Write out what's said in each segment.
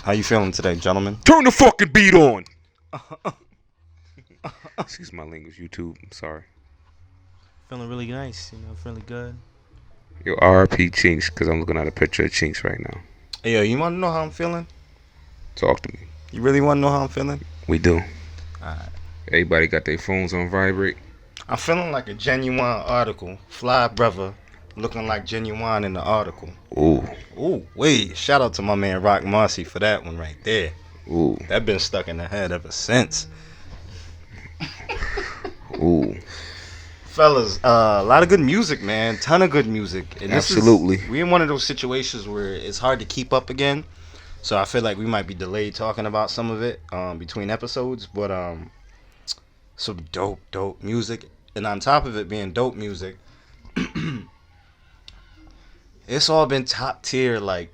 How you feeling today, gentlemen? Turn the fucking beat on. Excuse my language, YouTube. I'm sorry. Feeling really nice, feeling good. Yo, RP Chinks, because I'm looking at a picture of Chinks right now. Hey, yo, you want to know how I'm feeling? Talk to me. You really want to know how I'm feeling? We do. Alright. Everybody got their phones on vibrate. I'm feeling like a genuine article. Fly brother looking like genuine in the article. Ooh. Ooh, wait. Shout out to my man Rock Marcy for that one right there. Ooh. That been stuck in the head ever since. Ooh. Fellas, a lot of good music, man. Ton of good music. And Absolutely. We're in one of those situations where it's hard to keep up again. So I feel like we might be delayed talking about some of it between episodes. But some dope music. And on top of it being dope music, it's all been top tier, like,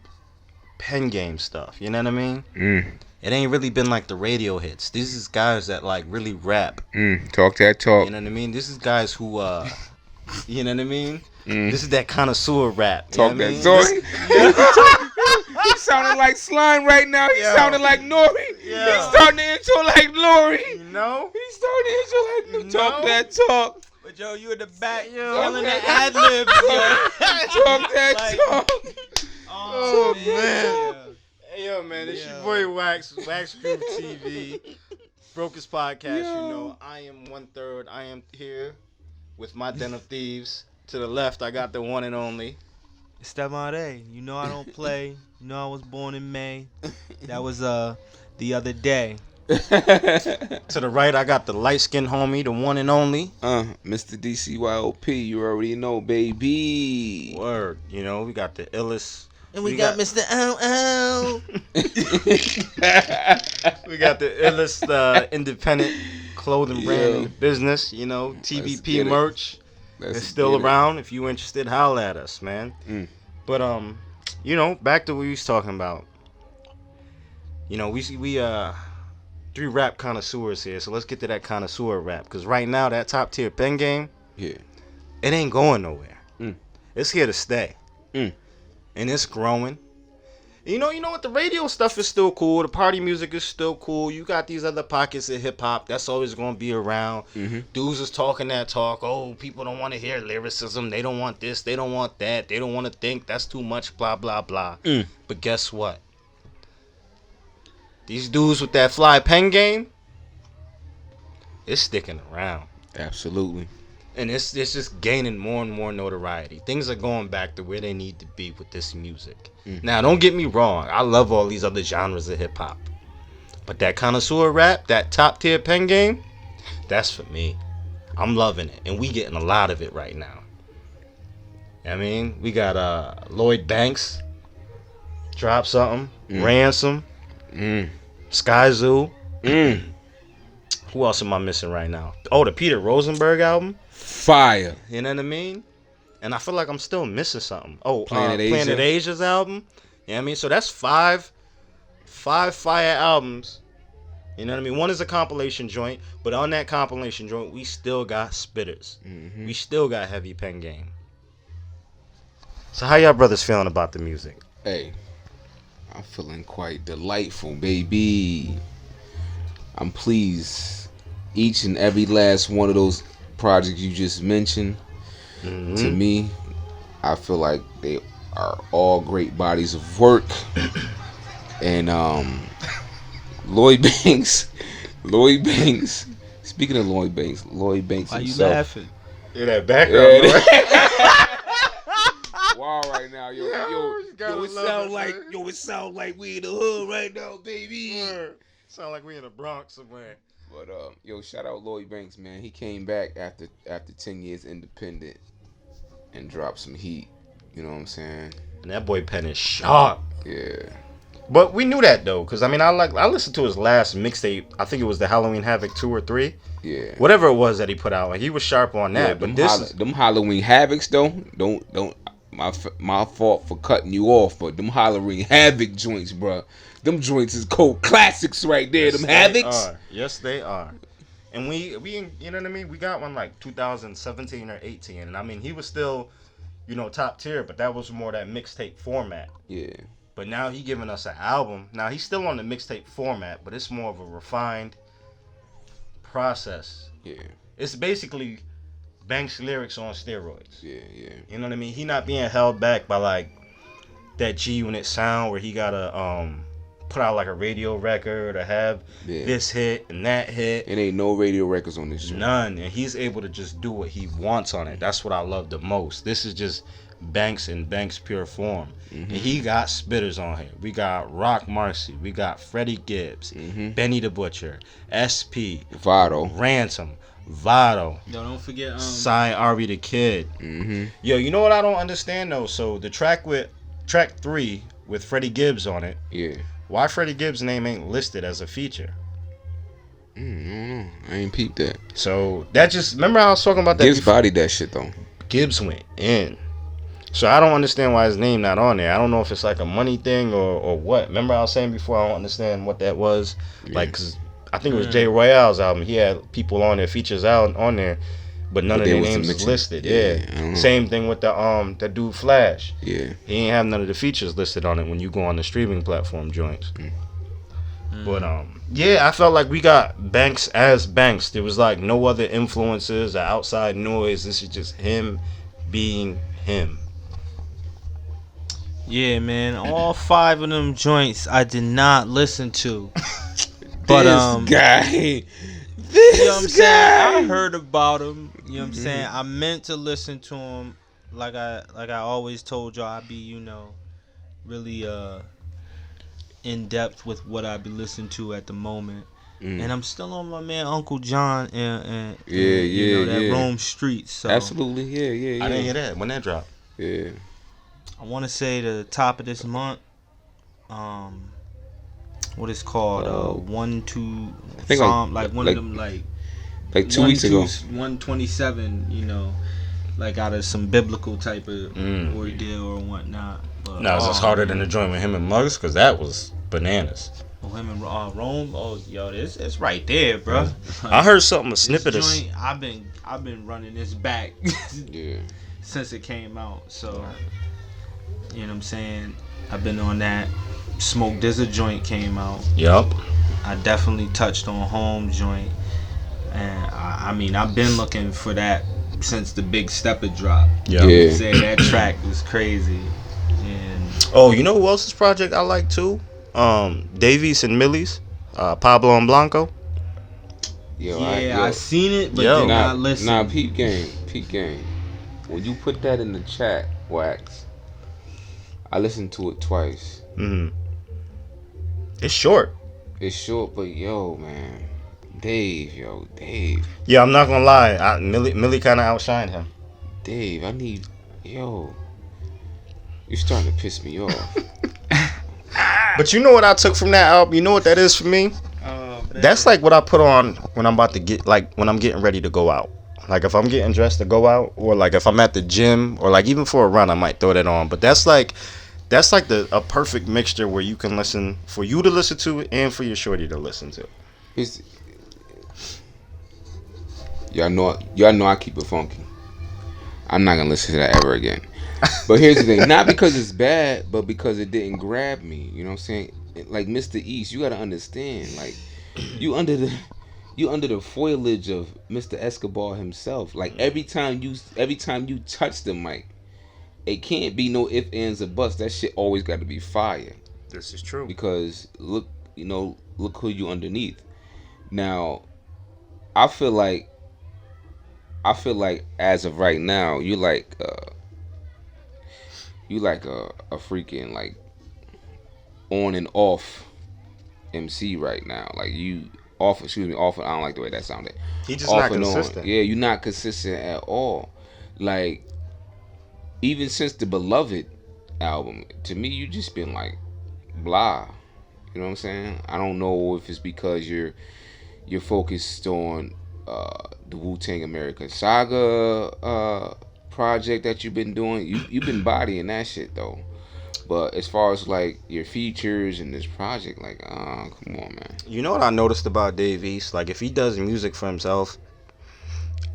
pen game stuff. You know what I mean? It ain't really been like the radio hits. These is guys that like really rap. Talk that talk. You know what I mean? This is guys who you know what I mean? This is that connoisseur rap. Talk that talk. He sounding like slime right now. He sounding like Nori. Yeah. He's starting to intro like Nori. You know? He's starting to intro like Talk that talk. But yo, you in the back, yelling the ad libs, Talk that talk. Oh man. Hey yo man, it's your boy Wax Groove TV. Brokest Podcast, you know. I am 1/3. I am here with my den of thieves. To the left, I got the one and only. Esteban A. You know I don't play. You know I was born in May. That was the other day. To the right, I got the light-skinned homie, the one and only. Mr. DCYOP, you already know, baby. Word. You know, we got the illest. And we got Mr. Ow. We got the illest independent clothing brand in the business. You know, TBP merch. It's still around. If you interested, holla at us, man. But you know, back to what we was talking about. You know, we three rap connoisseurs here, so let's get to that connoisseur rap. Cause right now that top tier pen game, it ain't going nowhere. It's here to stay, and it's growing. You know what? The radio stuff is still cool. The party music is still cool. You got these other pockets of hip hop that's always gonna be around. Dudes is talking that talk. Oh, people don't want to hear lyricism. They don't want this. They don't want that. They don't want to think. That's too much. Blah blah blah. But guess what? These dudes with that fly pen game, it's sticking around. Absolutely. And it's just gaining more and more notoriety. Things are going back to where they need to be with this music. Now, don't get me wrong. I love all these other genres of hip-hop. But that connoisseur rap, that top-tier pen game, that's for me. I'm loving it. And we getting a lot of it right now. I mean, we got Lloyd Banks. Drop something. Ransom. Sky Zoo. Who else am I missing right now? Oh, the Peter Rosenberg album. Fire. You know what I mean? And I feel like I'm still missing something. Oh, Planet Asia's album. You know what I mean? So that's five fire albums. You know what I mean? One is a compilation joint, but on that compilation joint, we still got spitters. We still got heavy pen game. So how y'all brothers feeling about the music? Hey, I'm feeling quite delightful, baby. I'm pleased. Each and every last one of those projects you just mentioned, to me, I feel like they are all great bodies of work. And Lloyd Banks. Speaking of Lloyd Banks Why himself. you laughing? Yeah, that background. Wow, right now, yo, it sound like we in the hood right now, baby. Sound like we in the Bronx somewhere. But yo, shout out Lloyd Banks, man. He came back after 10 years independent and dropped some heat. You know what I'm saying? And that boy pen is sharp. Yeah. But we knew that though, cause I mean, I listened to his last mixtape. I think it was the Halloween Havoc 2 or 3. Yeah. Whatever it was that he put out, like he was sharp on that. Yeah, but them Halloween Havocs though, don't my fault for cutting you off, but them Halloween Havoc joints, bro. Them joints is cold classics right there. Yes, them Havocs. Yes, they are. And we you know what I mean? We got one like 2017 or 18, and I mean he was still, you know, top tier, but that was more that mixtape format. Yeah. But now he giving us an album. Now he's still on the mixtape format, but it's more of a refined process. Yeah. It's basically Banks lyrics on steroids. Yeah, yeah. You know what I mean? He not being held back by like that G Unit sound where he gotta put out like a radio record or have this hit and that hit. It ain't no radio records on this show. None. And he's able to just do what he wants on it. That's what I love the most. This is just Banks in Banks pure form. And he got spitters on here. We got Rock Marcy. We got Freddie Gibbs. Benny the Butcher. SP. Vado. Ransom. Vado. Yo, don't forget Cy Ari the Kid. Yo, you know what I don't understand though? So the track 3 with Freddie Gibbs on it. Yeah. Why Freddie Gibbs' name ain't listed as a feature? I don't know. I ain't peeped that. So that just remember I was talking about that. Gibbs bodied that shit though. Gibbs went in. So I don't understand why his name not on there. I don't know if it's like a money thing or what. Remember I was saying before I don't understand what that was. Yeah. Like, cause I think it was Jay Royale's album. He had people on there, features out on there, but none of their names was listed. Yeah. Same thing with the that dude Flash. Yeah. He ain't have none of the features listed on it when you go on the streaming platform joints. But yeah, I felt like we got Banks as Banks. There was like no other influences or outside noise. This is just him being him. Yeah, man. All 5 of them joints I did not listen to. But this guy. You know what I'm saying? I heard about him. You know what I'm saying? I meant to listen to him. Like I always told y'all, I be, really in depth with what I be listening to at the moment. And I'm still on my man Uncle John and that Rome Streets. So absolutely, yeah. I didn't hear that. When that dropped? Yeah. I want to say the top of this month. What it's called? 1, 2. I think Psalm, like one of them like 2 weeks ago. 127. Like out of some biblical type of ordeal or whatnot. But, no, it's just harder than the joint with him and Muggs because that was bananas. Oh, him and Rome. Oh, yo, it's right there, bro. Like, I heard something a snippet of. I've been running this back. Yeah. Since it came out, so you know what I'm saying. I've been on that. Smoke Dizza joint came out. Yup. I definitely touched on Home joint, and I mean I've been looking for that since the Big Stepper drop. Yeah. Say that track was crazy. And you know who else's project I like too? Davies and Millie's, Pablo and Blanco. Yo, I seen it, but did not listen. Nah, peep game. When you put that in the chat, Wax, I listened to it twice. It's short. It's short, but yo, man, Dave. Yeah, I'm not gonna lie. Millie kind of outshined him. Dave, you're starting to piss me off. But you know what I took from that album? You know what that is for me? That's like what I put on when I'm about to when I'm getting ready to go out. Like if I'm getting dressed to go out, or like if I'm at the gym, or like even for a run, I might throw that on. But that's like a perfect mixture where you can listen, for you to listen to and for your shorty to listen to. Y'all know I keep it funky. I'm not gonna listen to that ever again. But here's the thing, not because it's bad, but because it didn't grab me. You know what I'm saying? Like Mr. East, you gotta understand, like you under the foliage of Mr. Escobar himself. Like every time you touch the mic, it can't be no ifs, ands, or buts. That shit always got to be fire. This is true. Because look who you underneath. Now, I feel like as of right now, you like a freaking like on and off MC right now. Like you off. I don't like the way that sounded. He just not consistent. Yeah, you're not consistent at all. Like even since the Beloved album, to me, you just been like blah. You know what I'm saying? I don't know if it's because you're focused on the Wu-Tang American Saga project that you've been doing. You've been bodying that shit though. But as far as like your features and this project, like, come on, man. You know what I noticed about Dave East? Like, if he does music for himself,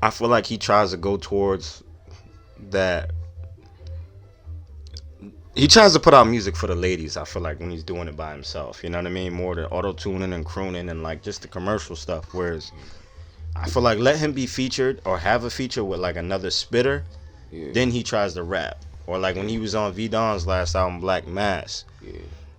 I feel like he tries to go towards that he tries to put out music for the ladies. I feel like when he's doing it by himself, you know what I mean? More the auto tuning and crooning and like just the commercial stuff. Whereas I feel like let him be featured or have a feature with like another spitter, then he tries to rap. Or like when he was on V Don's last album, Black Mass,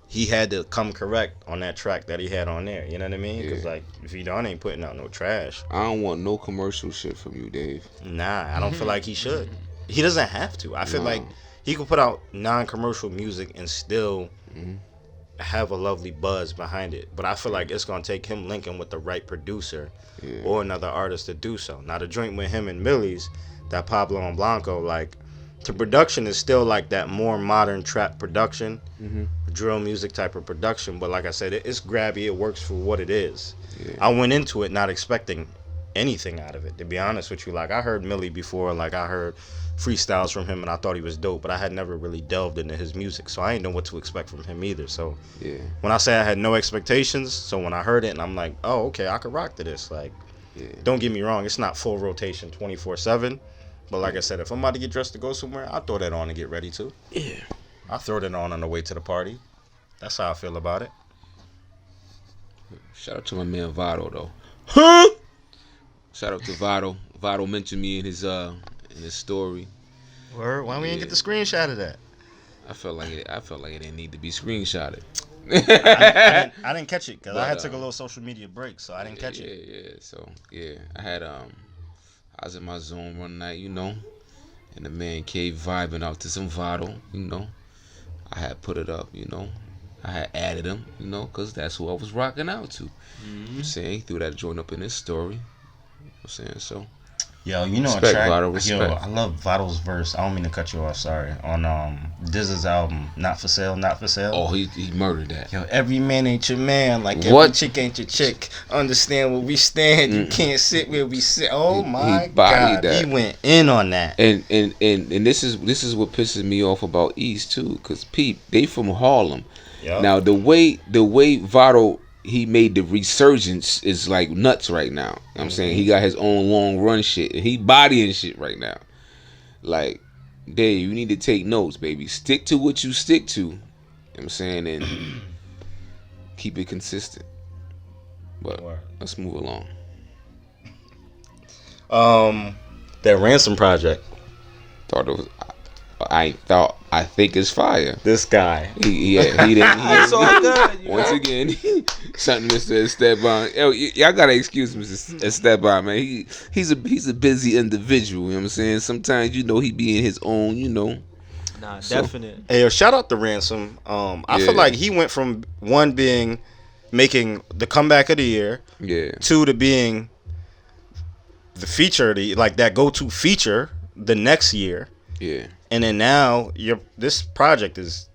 he had to come correct on that track that he had on there. You know what I mean? Because like V Don ain't putting out no trash. I don't want no commercial shit from you, Dave. Nah, I don't feel like he should. He doesn't have to. I feel like he could put out non-commercial music and still have a lovely buzz behind it. But I feel like it's gonna take him linking with the right producer or another artist to do so. Now the joint with him and Millie's, that Pablo and Blanco, like the production is still like that more modern trap production, drill music type of production. But like I said, it's grabby. It works for what it is. I went into it not expecting anything out of it, to be honest with you. Like I heard Millie before, like I heard freestyles from him and I thought he was dope, but I had never really delved into his music, so I didn't know what to expect from him either. So when I say I had no expectations, so when I heard it and I'm like, oh, okay, I could rock to this. Like don't get me wrong, it's not full rotation 24/7, but like I said, if I'm about to get dressed to go somewhere, I'll throw that on and get ready to. I'll throw that on the way to the party. That's how I feel about it. Shout out to my man Vado though. Shout out to Vado. Vado mentioned me in his story. Word? Why we didn't get the screenshot of that? I felt like it didn't need to be screenshotted. I didn't catch it because I had took a little social media break, so I didn't catch it. So I had I was in my zone one night, you know, and the man cave vibing out to some Vado, you know. I had put it up, you know. I had added him, you know, because that's who I was rocking out to. I'm saying he threw that joint up in his story. I'm saying so. Yo, you know respect, a track. Vado, respect. Yo, I love Vado's verse. I don't mean to cut you off. Sorry. On Diz's album, Not for Sale, Not for Sale. Oh, he murdered that. Yo, every man ain't your man. Like every chick ain't your chick. Understand where we stand. You can't sit where we sit. Oh my God, that. He went in on that. And this is what pisses me off about East too, cause Pete, they from Harlem. Yep. Now the way Vado, he made the resurgence is like nuts right now. You know what I'm saying? He got his own long run shit. He bodying shit right now. Like, Dave, you need to take notes, baby. Stick to what you stick to. You know what I'm saying? And keep it consistent. But let's move along. That Ransom project. Thought it was I think it's fire. This guy. He didn't. It's all good. Once again, something Mr. Esteban. Yo, y'all gotta excuse Mr. Esteban, man. He's a busy individual. You know what I'm saying? Sometimes he be in his own. Nah, definite. Hey, yo, shout out to Ransom. I feel like he went from one being making the comeback of the year, two to being the feature, that go-to feature the next year. Yeah. And then now this project it's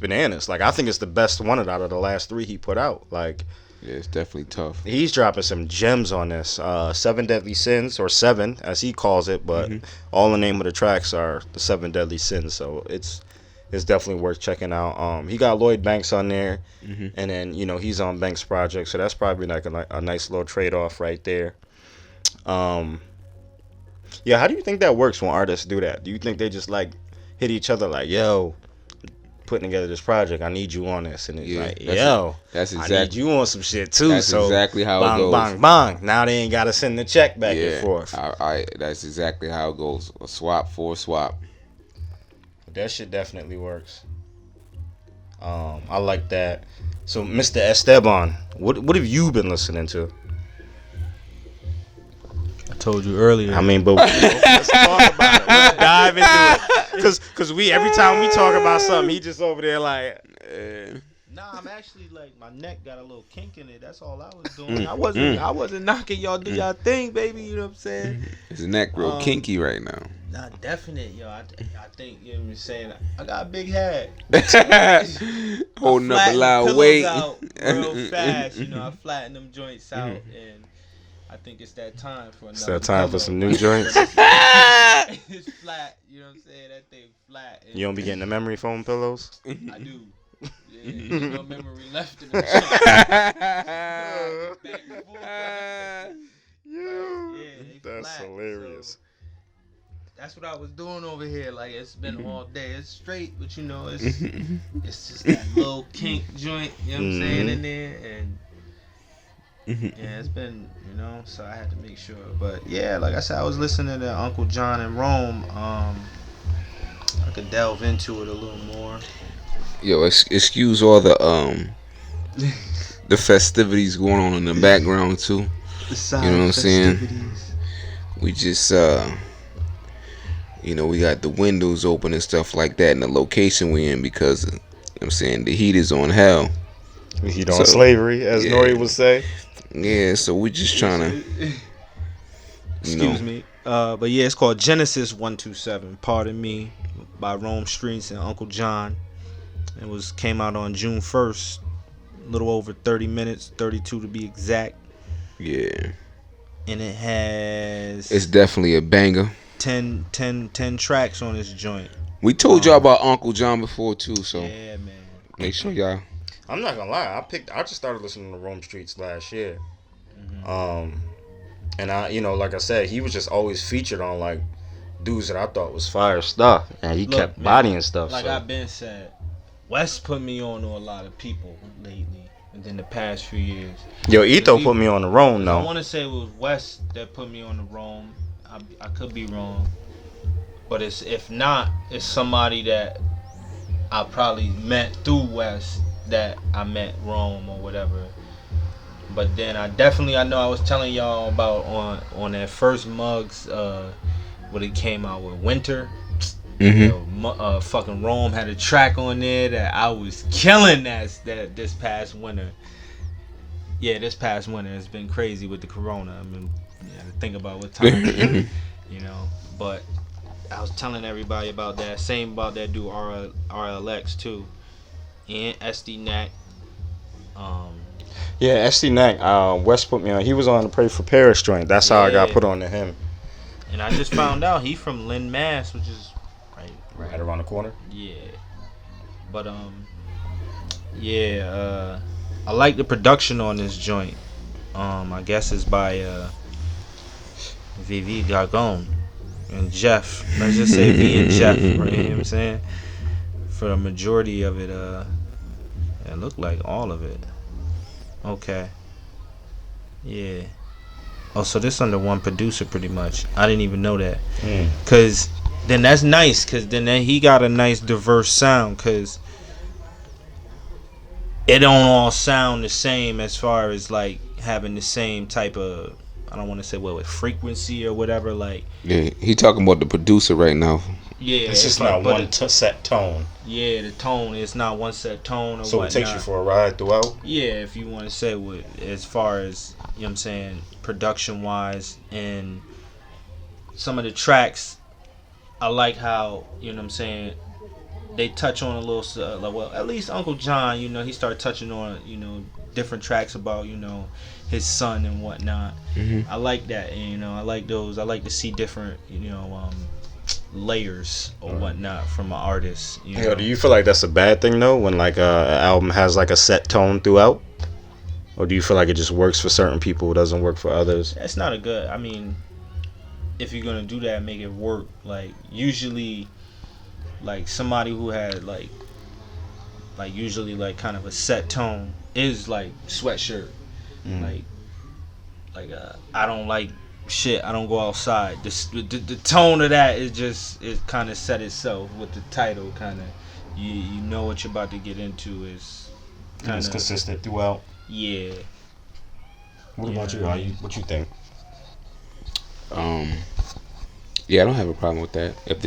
bananas. Like I think it's the best one out of the last three he put out. Like it's definitely tough. He's dropping some gems on this. 7 Deadly Sins, or 7 as he calls it, but all the name of the tracks are the 7 Deadly Sins. So it's definitely worth checking out. He got Lloyd Banks on there, and then he's on Banks' project, so that's probably like a nice little trade off right there. Yeah, how do you think that works when artists do that? Do you think they just like hit each other like, yo, putting together this project, I need you on this, and it's I need you on some shit too. That's exactly how it goes. Bang, bang. Now they ain't gotta send the check back and forth. That's exactly how it goes. A swap for a swap. That shit definitely works. I like that. So, Mr. Esteban, what have you been listening to? I told you earlier. I mean, but let's talk about it. Let's dive into it. Cause every time we talk about something, he just over there like. Nah, I'm actually like my neck got a little kink in it. That's all I was doing. I wasn't knocking y'all do y'all thing, baby. You know what I'm saying? His neck real kinky right now. Nah, definite, yo. I think you know what I'm saying. I got a big head. Holding up a loud weight. Out real fast, I flatten them joints out and. I think it's that time for another. It's that time for some new joints. It's flat, you know what I'm saying? That thing flat. You don't be getting the memory foam pillows? I do. Yeah, there's no memory left in the That's flat, hilarious. That's what I was doing over here. Like it's been all day. It's straight, but you know, it's just that little kink joint. You know what I'm saying in there, and yeah, it's been So I had to make sure. But yeah, like I said, I was listening to Uncle John in Rome. I could delve into it a little more. Yo, excuse all the the festivities going on in the background too. The side you know what I'm saying? festivities. We just we got the windows open and stuff like that in the location we in because you know what I'm saying, the heat is on hell. The heat on slavery, as Nori would say. Yeah, so we just trying to Excuse me. But yeah, it's called Genesis 127. Pardon me, by Rome Streets and Uncle John. It came out on June 1st. A little over 30 minutes, 32 to be exact. Yeah. And it's definitely a banger. 10 tracks on this joint. We told y'all about Uncle John before too, so yeah, man. Make sure y'all. I'm not gonna lie, I just started listening to Rome Streets last year. And I, like I said, he was just always featured on like dudes that I thought was fire stuff, and he kept bodying stuff. Like I've been said, West put me on to a lot of people lately within the past few years. Yo, Etho put me on the Rome though. I want to say it was West that put me on the Rome. I could be wrong, but if not, it's somebody that I probably met through West that I met Rome or whatever. But then I know I was telling y'all about on that first Mugs when it came out with Winter. Fucking Rome had a track on there that I was killing that this past winter. Yeah, this past winter it's been crazy with the corona. I mean, think about what time it is, But I was telling everybody about that. Same about that dude RLX too, and SD Knack. Yeah, SD Knack. West put me on. He was on the Pray for Paris joint. That's how I got put on to him. And I just found out he from Lynn, Mass, which is right around the corner. Yeah, but I like the production on this joint. I guess it's by Vivi Gargon and Jeff. Let's just say V and Jeff, right? You know what I'm saying? For the majority of it, it looked like all of it. Okay. Yeah. Oh, so this under one producer pretty much. I didn't even know that. Cause then that's nice. Cause then he got a nice diverse sound. Cause it don't all sound the same as far as like having the same type of, I don't want to say with frequency or whatever. Like yeah, he talking about the producer right now. Yeah, it's just not one set tone. Yeah, the tone is not one set tone or so whatnot. It takes you for a ride throughout. Yeah, if you want to say as far as what I'm saying, production wise, and some of the tracks, I like how what I'm saying, they touch on a little at least Uncle John, he started touching on different tracks about his son and whatnot. I like that, and I like those. I like to see different layers or whatnot from an artist. Do you feel like that's a bad thing though, when like an album has like a set tone throughout, or do you feel like it just works for certain people, it doesn't work for others? That's not a good. I mean, if you're gonna do that, make it work. Like usually, like somebody who had like usually like kind of a set tone is like Sweatshirt. Like I don't like shit, I don't go outside. The tone of that is just, it kind of set itself with the title. Kind of you know what you're about to get into is kind of consistent throughout. Yeah. What about you? What you think? Yeah, I don't have a problem with that. If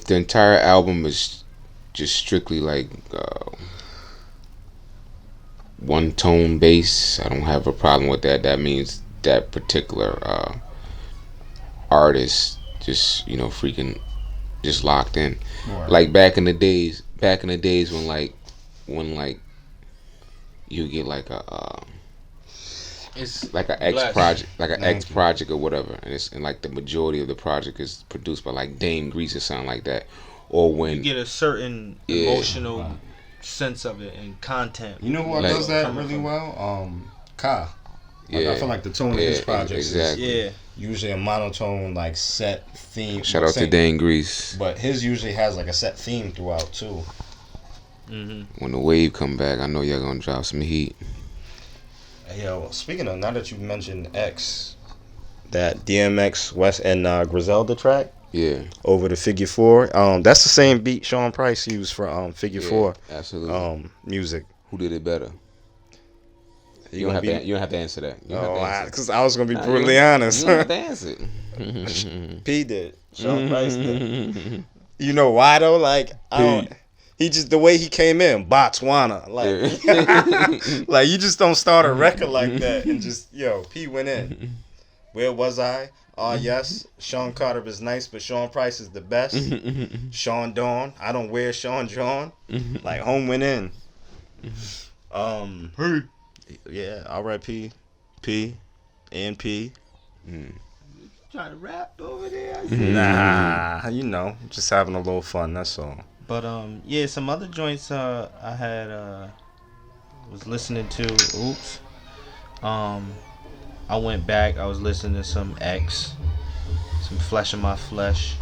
the entire album is just strictly like one tone bass, I don't have a problem with that. That means that particular artist just freaking just locked in. Right. Like back in the days when you get like it's like an X project or whatever, and like the majority of the project is produced by like Dame Grease or something like that, or when you get a certain emotional sense of it and content. You know who does that really well? Ka. Like, I feel like the tone of his projects is usually a monotone like set theme. Shout out to Dane Grease. But his usually has like a set theme throughout too. When the wave come back, I know y'all gonna drop some heat. Yo, speaking of, now that you mentioned X, that DMX West and Griselda track. Yeah. Over the Figure 4. That's the same beat Sean Price used for Figure 4. Absolutely. Music. Who did it better? You don't have to answer that. Because I was gonna be brutally honest. You don't have to answer. P did. Sean Price did. You know why though? Like he just the way he came in, Botswana. Like like you just don't start a record like that and just P went in. Where was I? Oh yes, Sean Carter is nice, but Sean Price is the best. Sean Dawn, I don't wear Sean John. Like home went in. Yeah, R.I.P. P and P. Trying to rap over there? Nah, just having a little fun. That's all. But yeah, some other joints I had was listening to. Oops. I went back. I was listening to some X, some Flesh of My Flesh.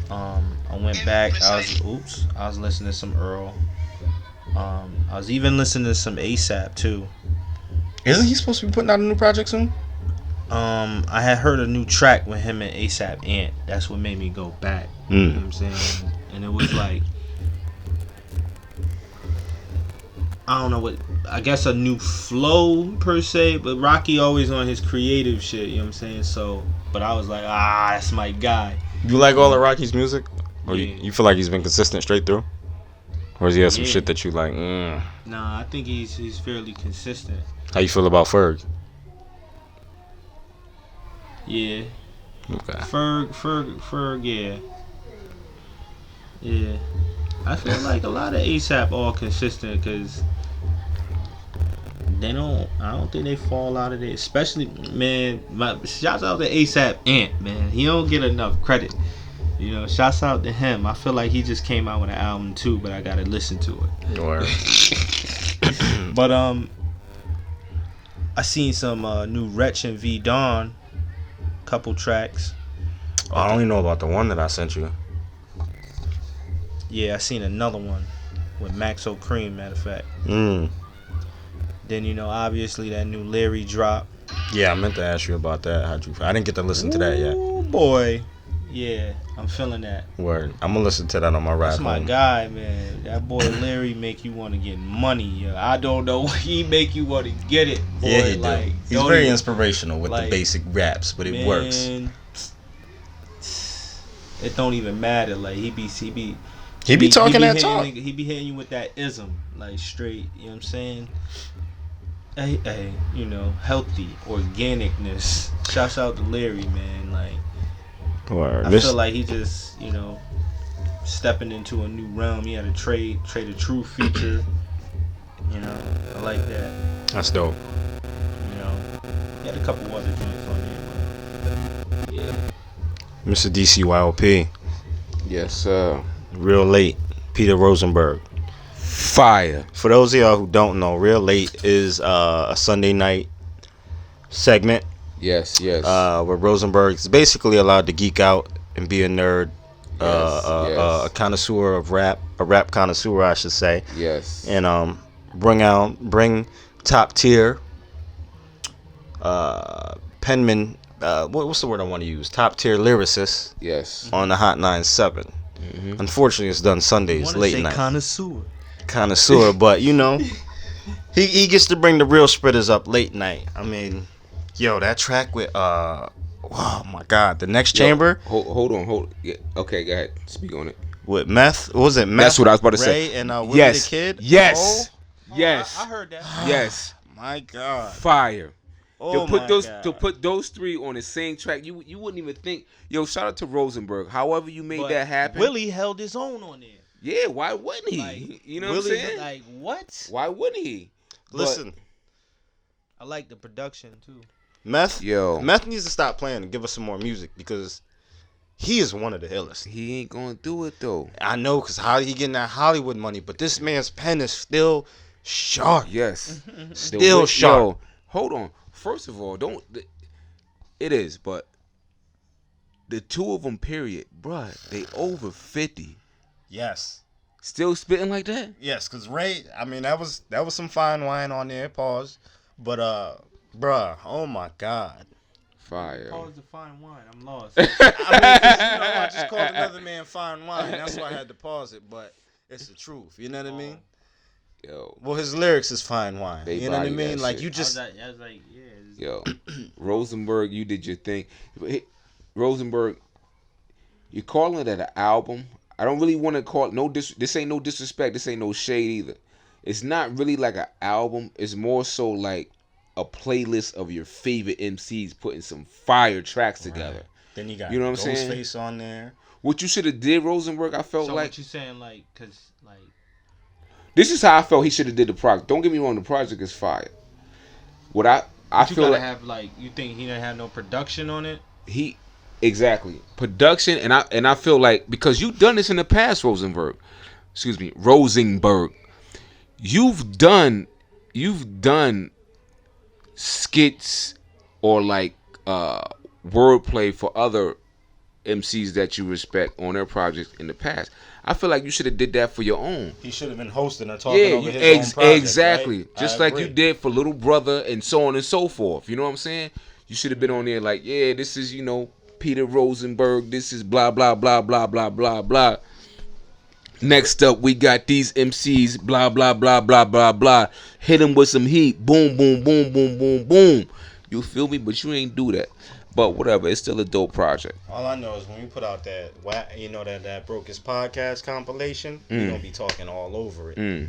I went back. I was listening to some Earl. I was even listening to some ASAP too. Isn't he supposed to be putting out a new project soon? I had heard a new track with him and ASAP Ant. That's what made me go back. You know what I'm saying? And it was like, I don't know what, I guess a new flow per se, but Rocky always on his creative shit, you know what I'm saying? So, but I was like, that's my guy. You like all of Rocky's music? Or Yeah. you feel like he's been consistent straight through? Or does he have some shit that you like? Nah, I think he's fairly consistent. How you feel about Ferg? Yeah. Okay. Ferg, yeah. Yeah. I feel like a lot of ASAP all consistent because I don't think they fall out of there. Especially, man, shouts out to ASAP Ant, man. He don't get enough credit. Shouts out to him. I feel like he just came out with an album too, but I gotta listen to it. But I seen some new Wretch and V Dawn, couple tracks. Oh, I don't even know about the one that I sent you. Yeah, I seen another one with Max O'Cream, matter of fact. Then obviously that new Larry drop. Yeah, I meant to ask you about that. I didn't get to listen to that yet. Oh boy, yeah, I'm feeling that. Word, I'm gonna listen to that on my ride That's my home. guy, man. That boy Larry make you want to get money. Yo. I don't know, he make you want to get it. Boy. Yeah, he like, do. He's very inspirational with the basic raps, but it works. It don't even matter. Like he be talking that talk. He be hitting you with that ism, like straight. You know what I'm saying? Hey, healthy organicness. Shouts out to Larry, man. Like, Word. I feel like he just, stepping into a new realm. He had a Trade a True feature. I like that. That's dope. He had a couple other joints on there. Yeah. Mr. DCYOP. Yes, sir. Real Late. Peter Rosenberg. Fire. For those of y'all who don't know, Real Late is a Sunday night segment. Yes. Where Rosenberg is basically allowed to geek out and be a nerd. Yes. A connoisseur of rap. A rap connoisseur, I should say. Yes. And bring top tier penman. What's the word I want to use? Top tier lyricists. Yes. On the Hot 97. Unfortunately, it's done Sundays late night. Connoisseur, but he gets to bring the real spreaders up late night. I mean, that track with oh my God, the Next Chamber. Hold on. Yeah, okay, go ahead. Speak on it. With Meth, what was it? Meth, that's what I was about to Ray say. And Willie the Kid. Yes. Yes. I heard that. Yes. My God. Fire. Oh to put those three on the same track, you wouldn't even think. Shout out to Rosenberg. However you made that happen. Willie held his own on there. Yeah, why wouldn't he? Like, you know what I'm saying? Like what? Why wouldn't he? Listen, I like the production too. Meth needs to stop playing and give us some more music because he is one of the illest. He ain't gonna do it though. I know, cause how he getting that Hollywood money, but this man's pen is still sharp. Yes, still sharp. Hold on. First of all, It is, but the two of them, period, bruh, they over 50. Yes. Still spitting like that? Yes, because Ray, I mean, that was some fine wine on there, pause. But, bruh, oh my God. Fire. Pause the fine wine. I'm lost. I mean, 'cause, I just called another man fine wine. That's why I had to pause it, but it's the truth. You know what I mean? Yo. Well, his lyrics is fine wine. They You know what I body mean? that Like, shit. you just. I was like, yeah. Yo. Rosenberg, you did your thing. Rosenberg, you're calling it an album. I don't really want to call it this ain't no disrespect. This ain't no shade either. It's not really like an album. It's more so like a playlist of your favorite MCs putting some fire tracks together. Right. Then you got you know what I'm saying? Ghostface on there. What you should have did, Rosenberg, I felt So like. what you saying, like, cause like. This is how I felt he should have did the project. Don't get me wrong, the project is fire. What I You feel gotta like have like, you think he didn't have no production on it? exactly production, and I feel like because you've done this in the past, Rosenberg. You've done skits or like wordplay for other MCs that you respect on their projects in the past. I feel like you should have did that for your own. He should have been hosting or talking over his own project, exactly. Right? Just I like agree. you did for Little Brother and so on and so forth. You know what I'm saying? You should have been on there like, yeah, this is, Peter Rosenberg. This is blah, blah, blah, blah, blah, blah, blah. Next up, we got these MCs, blah, blah, blah, blah, blah, blah. Hit them with some heat. Boom, boom, boom, boom, boom, boom. You feel me? But you ain't do that. But whatever, it's still a dope project. All I know is when we put out that Brokest podcast compilation, we're gonna be talking all over it.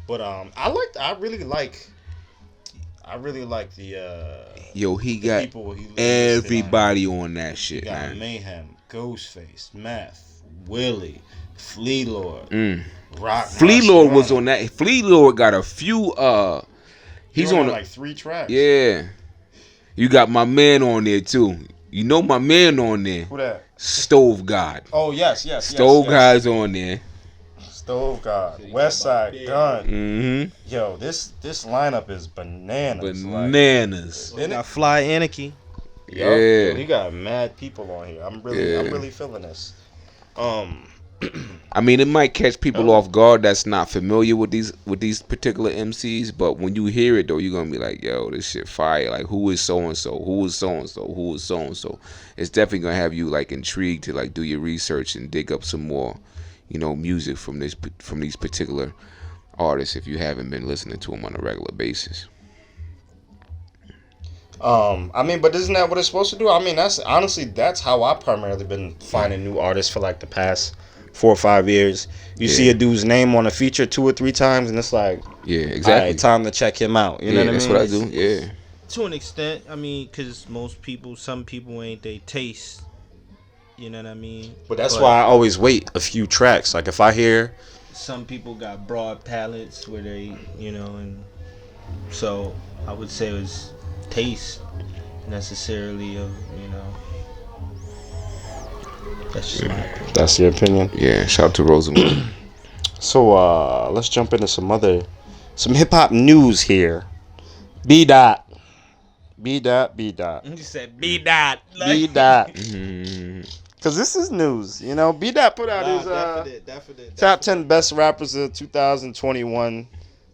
But I really like the Yo, he the got people he everybody on that shit, got man. Mayhem, Ghostface, Meth, Willie, Flea Lord, Rock. Flea Lord was on that. Flea Lord got a few. He's on like 3 tracks. Yeah. You got my man on there too. You know my man on there. Who that? Stove God. Oh yes. Stove God's on there. Stove God, West Side Gun. Mm-hmm. Yo, this lineup is bananas. Bananas. We got Fly Anarchy. Yeah. He got mad people on here. I'm really feeling this. I mean, it might catch people off guard that's not familiar with these particular MCs, but when you hear it though, you're gonna be like, "Yo, this shit fire!" Like, who is so and so? Who is so and so? Who is so and so? It's definitely gonna have you like intrigued to like do your research and dig up some more, music from these particular artists if you haven't been listening to them on a regular basis. I mean, but isn't that what it's supposed to do? I mean, that's how I primarily been finding new artists for like the past 4 or 5 years. You see a dude's name on a feature 2 or 3 times, and it's like, yeah, exactly. All right, time to check him out. You know what I mean? That's what I do. Yeah. To an extent, I mean, because some people ain't they taste. You know what I mean? But that's why I always wait a few tracks. Like if I hear, some people got broad palettes where they, and so I would say it was taste necessarily of, that's just my opinion. That's your opinion. Yeah, shout out to Rosenberg. So let's jump into some hip hop news here. B dot. You said B dot. B dot. Cause this is news, B dot put out his top 10 best rappers of 2021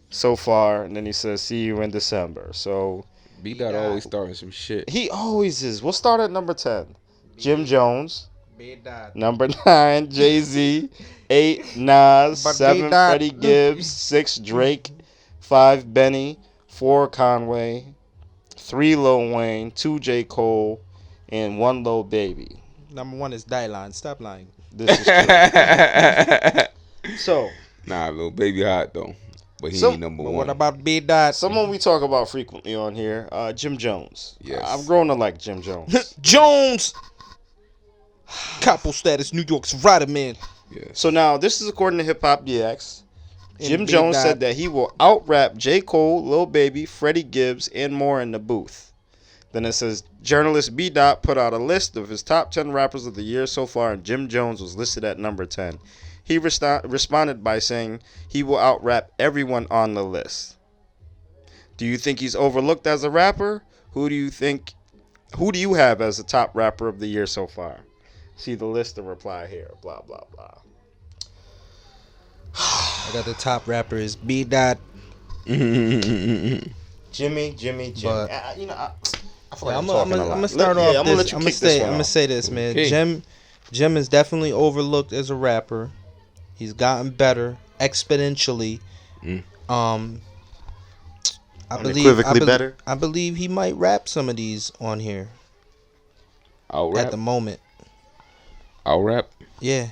so far, and then he says, "See you in December." So B dot always starting some shit. he always is. We'll start at number 10. Jim Jones. B dot. Number 9, Jay-Z. 8, Nas. But 7, B-Dot. Freddie Gibbs. 6, Drake. 5, Benny. 4, Conway. 3, Lil Wayne. 2, J. Cole. And 1, Lil Baby. Number 1 is Dylan. Stop lying. This is true. So, Nah, Lil Baby hot though. But he ain't number 1. What about B dot? someone we talk about frequently on here, Jim Jones. Yes. I've grown to like Jim Jones. Jones. Capo status, New York's right man. Yes. So now, this is according to Hip Hop DX. Jim And Jones B-Dot. said that he will out-rap J. Cole, Lil Baby, Freddie Gibbs, and more in the booth. Then it says, journalist B. Dot put out a list of his top 10 rappers of the year so far, and Jim Jones was listed at number 10. He responded by saying he will out-rap everyone on the list. Do you think he's overlooked as a rapper? Who do you think Who do you have as the top rapper of the year so far? See the list and reply here. Blah blah blah. I got the top rapper is B. Dot. Jimmy. But, I feel like I'm I'm talking a lot. gonna start off. I'm gonna let you kick this one I'm gonna off. say this, man. Okay. Jim is definitely overlooked as a rapper. He's gotten better exponentially. Better. I believe he might rap some of these on here Out at the rap. moment. Out rap. Yeah.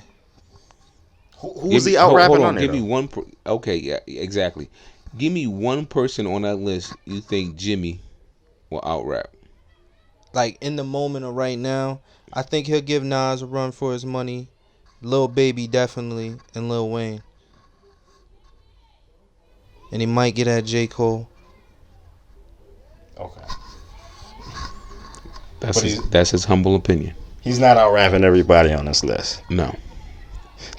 Who's he out rapping on there? Give me one. Okay, yeah, exactly. Give me one person on that list you think Jimmy will out rap. Like in the moment of right now, I think he'll give Nas a run for his money. Lil Baby definitely, and Lil Wayne. And he might get at J. Cole. Okay. That's his humble opinion. He's not out rapping everybody on this list. No.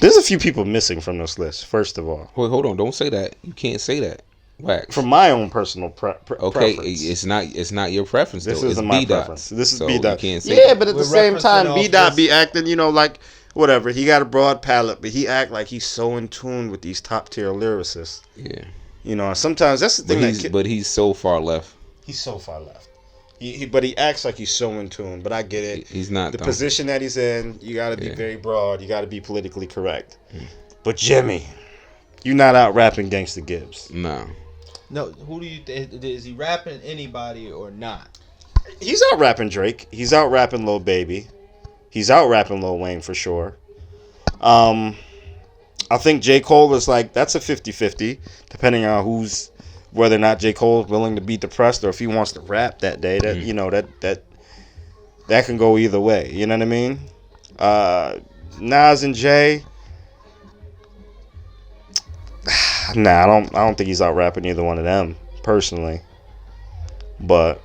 There's a few people missing from this list. First of all, Wait, hold on. Don't say that. You can't say that. Wax. from my own personal preference. It's not your preference. This though. isn't It's my B-Dot. preference. This is So B Dot. you can't say Yeah, that. but at We're the same referencing time, off B Dot this- be acting, like whatever. He got a broad palette, but he act like he's so in tune with these top tier lyricists. Yeah. Sometimes that's the thing. But he's so far left. He's so far left. But he acts like he's so in tune. But I get it. He's not. The though. position that he's in, you got to be very broad. You got to be politically correct. Mm. But Jimmy, you're not out rapping Gangsta Gibbs. No. No, who do you think? Is he rapping anybody or not? He's out rapping Drake. He's out rapping Lil Baby. He's out rapping Lil Wayne for sure. I think J. Cole is that's a 50-50, depending on whether or not J. Cole is willing to be depressed or if he wants to rap that day. That can go either way. You know what I mean? Nas and Jay. Nah, I don't think he's out rapping either one of them personally. But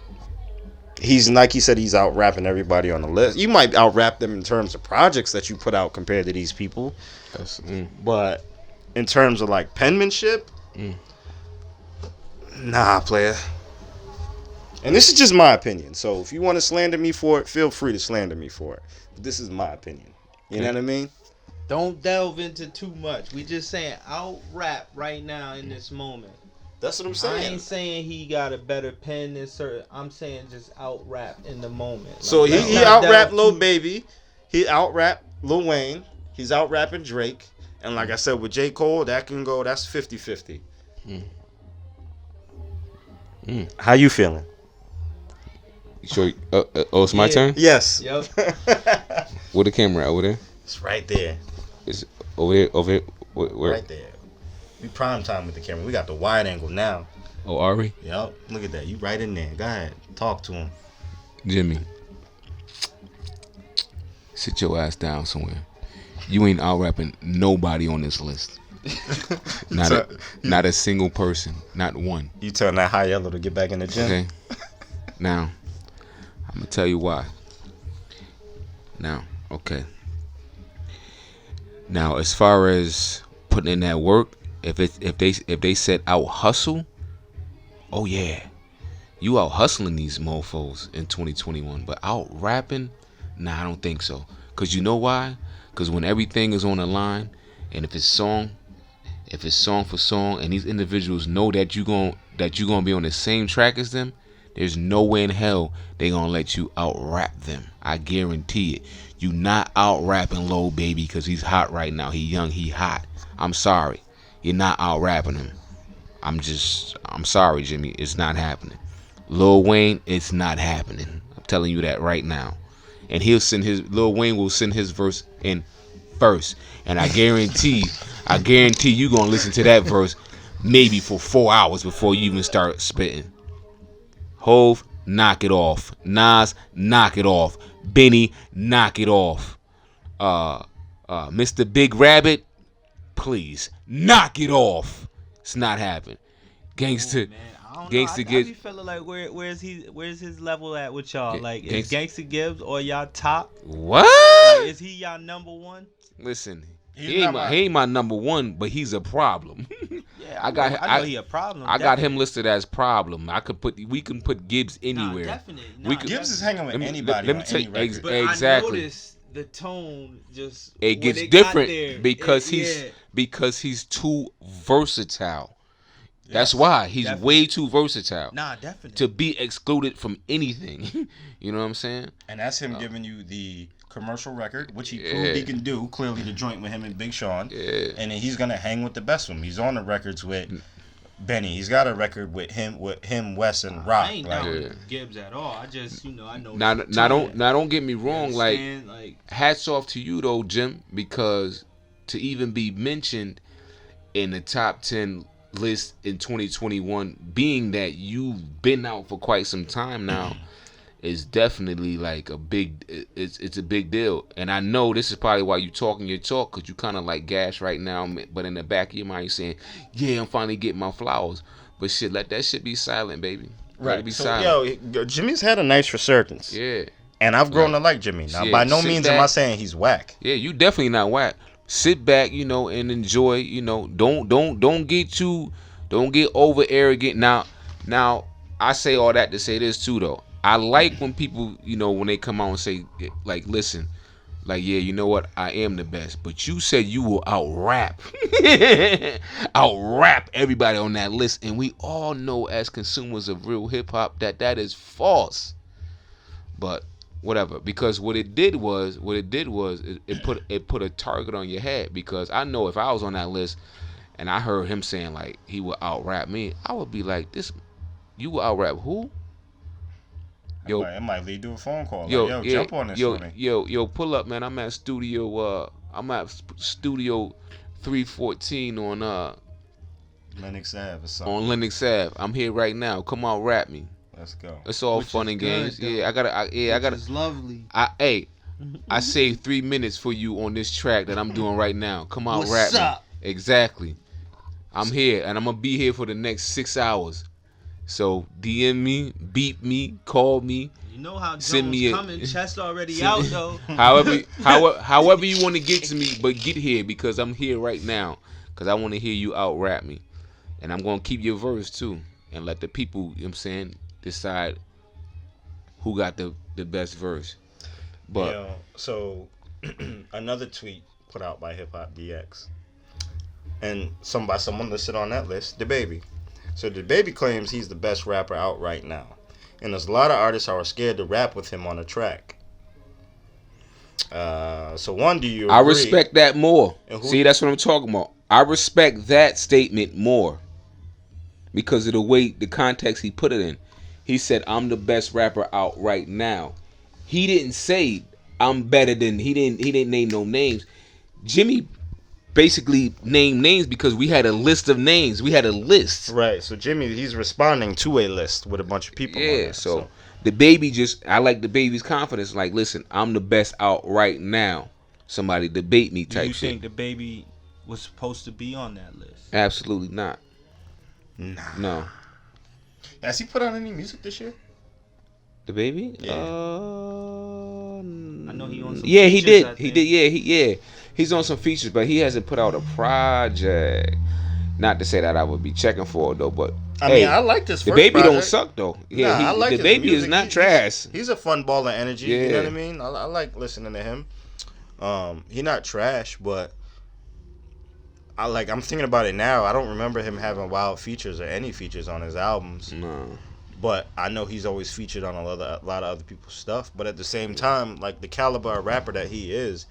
he's like he said, he's out rapping everybody on the list. You might out rap them in terms of projects that you put out compared to these people. But in terms of penmanship, nah, player. And this is just my opinion. So if you want to slander me for it, feel free to slander me for it. But this is my opinion. You know what I mean? Don't delve into too much. We just saying out rap right now in this moment. That's what I'm I saying. ain't saying he got a better pen than certain. I'm saying just out rap in the moment. So let's he not out delve rapped Lil too- Baby. He out rapped Lil Wayne. He's out rapping Drake. And like I said, with J. Cole, that's 50-50. How you feeling? Sure. It's my turn. Yes. Yep. Where the camera at? Over there. It's right there. It's over here. Over here. Where? Right there. We prime time with the camera. We got the wide angle now. Oh, Ari. Yep. Look at that. You right in there. Go ahead. Talk to him. Jimmy. Sit your ass down somewhere. You ain't out rapping nobody on this list. Not a single person. Not one. You telling that high yellow to get back in the gym? Okay. Now, I'm gonna tell you why. Now, okay. Now, as far as putting in that work, if they said out hustle, oh yeah, you out hustling these mofos in 2021. But out rapping, nah, I don't think so. Cause you know why? Cause when everything is on the line, and if it's song for song, and these individuals know that you gonna be on the same track as them, there's no way in hell they gonna let you out rap them. I guarantee it. You not out rapping Lil Baby because he's hot right now. He young, he hot. I'm sorry. You're not out rapping him. I'm sorry, Jimmy. It's not happening. Lil Wayne, it's not happening. I'm telling you that right now. And Lil Wayne will send his verse in first. And I guarantee you gonna listen to that verse maybe for 4 hours before you even start spitting. Hove, knock it off. Nas, knock it off. Benny, knock it off. Mr. Big Rabbit, please knock it off. It's not happening. Gangsta Gibbs. I Gibbs. be feeling like where's his level at with y'all? Like Gangsta- is Gangsta Gibbs or y'all top? What? Like, is he y'all number one? Listen, he ain't my number one, but he's a problem. Yeah, I know he a problem. I got him listed as problem. We can put Gibbs anywhere. Gibbs is hanging with anybody. Let me tell you exactly. I noticed the tone just it gets different because he's too versatile. That's why he's way too versatile. Nah, definitely. To be excluded from anything. You know what I'm saying? And that's him giving you the commercial record, which he proved he can do. Clearly, the joint with him and Big Sean. Yeah. And then he's gonna hang with the best of them. He's on the records with Benny. He's got a record with him, Wes, and Rock. I ain't down Gibbs at all. I just, I know. Now don't get me wrong. Like, hats off to you though, Jim, because to even be mentioned in the top 10 list in 2021, being that you've been out for quite some time now, is definitely like it's a big deal. And I know this is probably why you talking your talk, because you kind of like gas right now, but in the back of your mind you're saying, yeah, I'm finally getting my flowers. But shit, let that shit be silent, baby. Let it be silent. Yo, Jimmy's had a nice resurgence. Yeah. And I've grown to like Jimmy. Now, by no means am I saying he's whack. Yeah, you definitely not whack. Sit back, and enjoy, don't get over arrogant. Now I say all that to say this too though. I like when people, when they come out and say, like, listen, like, yeah, you know what, I am the best. But you said you will out-rap everybody on that list. And we all know as consumers of real hip-hop that is false. But whatever, because what it did was it put a target on your head. Because I know if I was on that list and I heard him saying, like, he would out-rap me, I would be like, you will out-rap who? Yo, it might lead to a phone call. Yo, jump on this for me. Yo, pull up, man. I'm at studio 314 on Lennox Ave or something. On Lennox Ave. I'm here right now. Come on, rap me. Let's go. It's all fun and games. Yeah, I gotta. It's lovely. I saved 3 minutes for you on this track that I'm doing right now. Come on, rap me. Exactly. I'm here and I'm gonna be here for the next 6 hours. So DM me, beat me, call me. You know how Jones coming, chest already out though. However you want to get to me, but get here because I'm here right now. Because I want to hear you out rap me. And I'm going to keep your verse too. And let the people, decide who got the best verse. But so another tweet put out by Hip Hop DX. And someone listed on that list, DaBaby. So DaBaby claims he's the best rapper out right now. And there's a lot of artists who are scared to rap with him on a track. So one, do you agree? I respect that more. See, that's what I'm talking about. I respect that statement more. Because of the context he put it in. He said, I'm the best rapper out right now. He didn't say I'm better than, he didn't name no names. Jimmy basically named names because we had a list of names. We had a list. Right. So Jimmy, he's responding to a list with a bunch of people. Yeah. On there, so DaBaby I like DaBaby's confidence. Like, listen, I'm the best out right now. Somebody debate me type shit. You think DaBaby was supposed to be on that list? Absolutely not. Nah. No. Has he put out any music this year? DaBaby? Yeah. I know he on some features, he did. He did. He's on some features, but he hasn't put out a project. Not to say that I would be checking for it though, but I mean, I like this. DaBaby don't suck though. Yeah, I like DaBaby is not trash. He's a fun ball of energy. Yeah. You know what I mean? I like listening to him. He not trash, but I'm thinking about it now. I don't remember him having wild features or any features on his albums. No. But I know he's always featured on a lot of other people's stuff. But at the same time, like the caliber of rapper that he is,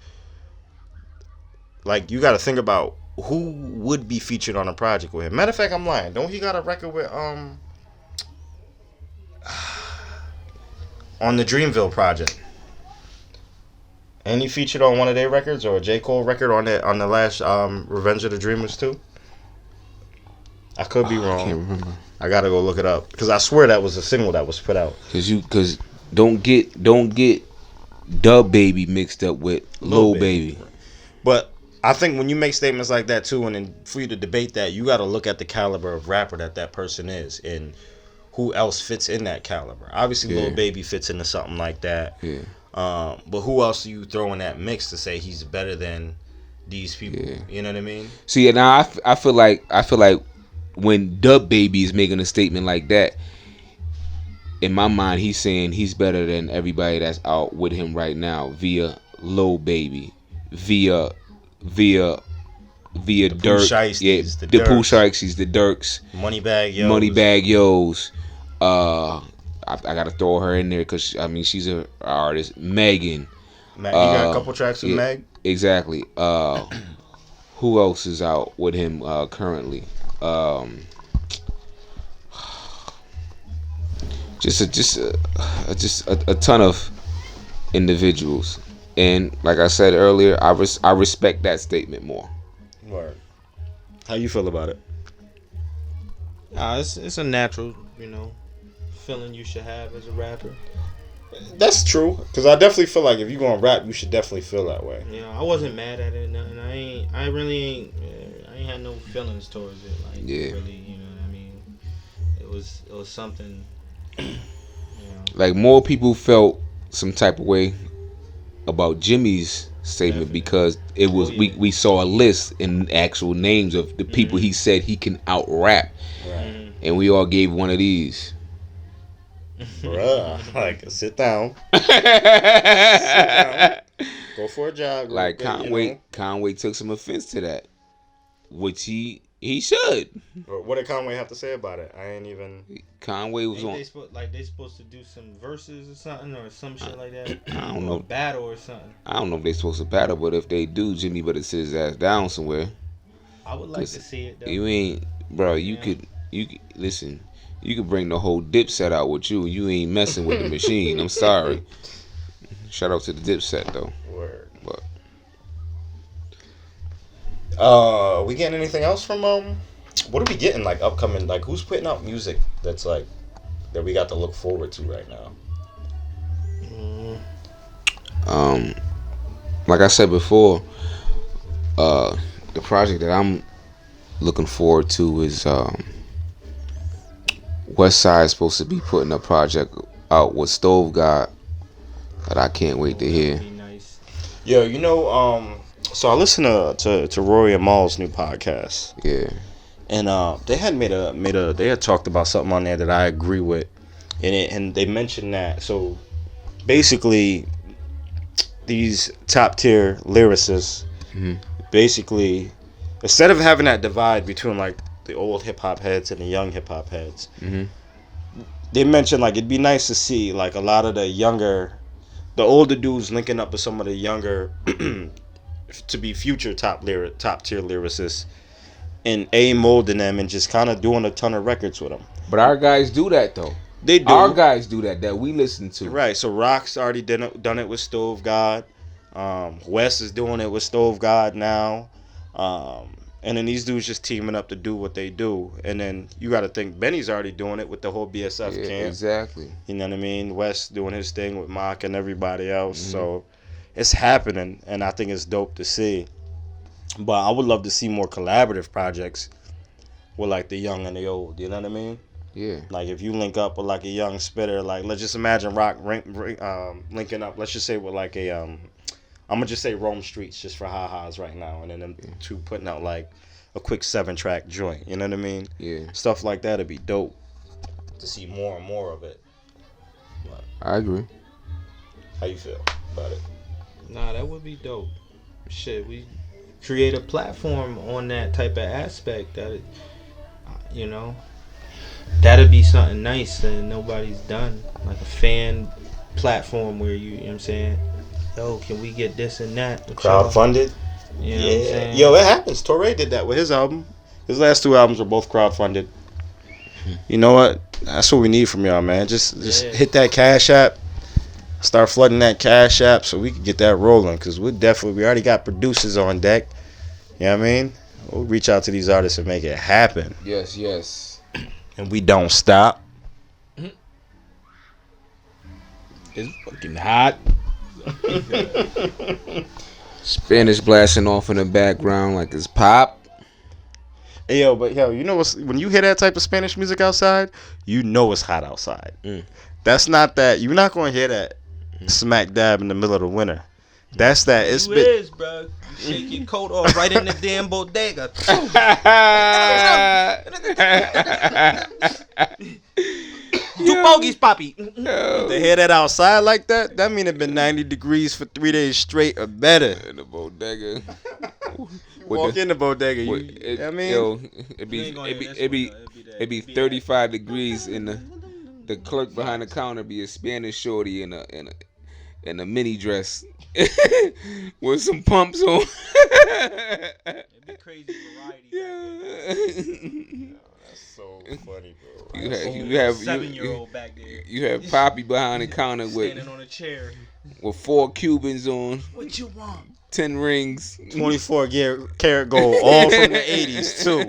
like you got to think about who would be featured on a project with him. Matter of fact, I'm lying. Don't he got a record with on the Dreamville project? And he featured on one of their records or a J. Cole record on the last Revenge of the Dreamers too? I could be wrong. I can't remember. I gotta go look it up because I swear that was a single that was put out. Because don't get DaBaby mixed up with Lil Baby. But I think when you make statements like that too, and then for you to debate that, you got to look at the caliber of rapper that person is and who else fits in that caliber. Obviously, Lil Baby fits into something like that. Yeah. But who else do you throw in that mix to say he's better than these people? Yeah. You know what I mean? See, now I feel like when Dub Baby is making a statement like that, in my mind, he's saying he's better than everybody that's out with him right now via Lil Baby, via Dirk, the Pooh Shiesties, the Dirks, Moneybag Yo's. I gotta throw her in there because I mean she's an artist. Megan. You got a couple tracks with Meg. Exactly. Who else is out with him currently? Just a ton of individuals, and like I said earlier, I respect that statement more. Word. How you feel about it? It's a natural, feeling you should have as a rapper. That's true, because I definitely feel like if you're gonna rap, you should definitely feel that way. Yeah, I wasn't mad at it, and I ain't had no feelings towards it. Like, really, you know what I mean? It was something. Like more people felt some type of way about Jimmy's statement definitely. Because it was we saw a list and actual names of the people he said he can out rap, right. And we all gave one of these. Bruh, like sit down. Sit down. Go for a jog. Like Conway took some offense to that, which he should. What did Conway have to say about it? I ain't even. Conway was on. They supposed to do some verses or something or some shit like that. I don't know. Battle or something. I don't know if they supposed to battle, but if they do, Jimmy better sit his ass down somewhere. I would like to see it though. You ain't, bro. You could listen. You could bring the whole Dipset out with you. You ain't messing with the machine. I'm sorry. Shout out to the Dipset though. Word. But we getting anything else from what are we getting like upcoming? Like who's putting out music that's like that we got to look forward to right now? Like I said before, the project that I'm looking forward to is West Side is supposed to be putting a project out with Stove God that I can't wait to hear. Nice. Yo, so I listened to Rory and Maul's new podcast. Yeah. And they had talked about something on there that I agree with, and they mentioned that. So basically, these top tier lyricists, basically, instead of having that divide between like the old hip hop heads and the young hip hop heads, they mentioned like it'd be nice to see like a lot of the older dudes linking up with some of the younger to be future top tier lyricists. And molding them and just kind of doing a ton of records with them. But our guys do that though. They do. Our guys do that we listen to. Right. So Rock's already done it with Stove God. Wes is doing it with Stove God now. And then these dudes just teaming up to do what they do. And then you got to think Benny's already doing it with the whole BSF camp. Exactly. You know what I mean? Wes doing his thing with Mock and everybody else. So it's happening, and I think it's dope to see. But I would love to see more collaborative projects with like the young and the old. You know what I mean? Yeah. Like if you link up with like a young spitter, like let's just imagine Rock linking up. Let's just say with like a I'm gonna just say Rome Streets just for ha-has right now, and then them two putting out like a quick 7-track joint. You know what I mean? Yeah. Stuff like that'd be dope to see more and more of it. But I agree. how you feel about it? Nah, that would be dope. Shit, we create a platform on that type of aspect that that'd be something nice that nobody's done, like a fan platform where you know what I'm saying, yo, can we get this and that crowdfunded? You know what I'm saying? Yo, it happens. Torre did that with his album. His last 2 albums were both crowdfunded. You know what, that's what we need from y'all, man. Just hit that Cash App, start flooding that Cash App so we can get that rolling, because we already got producers on deck. You know what I mean? We'll reach out to these artists and make it happen. Yes. And we don't stop. It's fucking hot. Spanish blasting off in the background like it's pop. Hey, yo, you know what's, when you hear that type of Spanish music outside, you know it's hot outside. That's not that. You're not going to hear that smack dab in the middle of the winter. That's that. It's You is, bro. You shake your coat off right in the damn bodega. Two bogeys, Poppy. To hear that outside like that, that mean it been 90 degrees for 3 days straight or better. In the bodega. Walk in the bodega. I mean, yo, it'd be 35 degrees in the clerk behind the counter be a Spanish shorty in a mini dress with some pumps on. It'd be crazy variety. That's so funny, bro. You have 7-year-old back there. You have Poppy behind the counter standing on a chair with 4 Cubans on. What you want? 10 rings. 24 karat gold, all from the 80s too.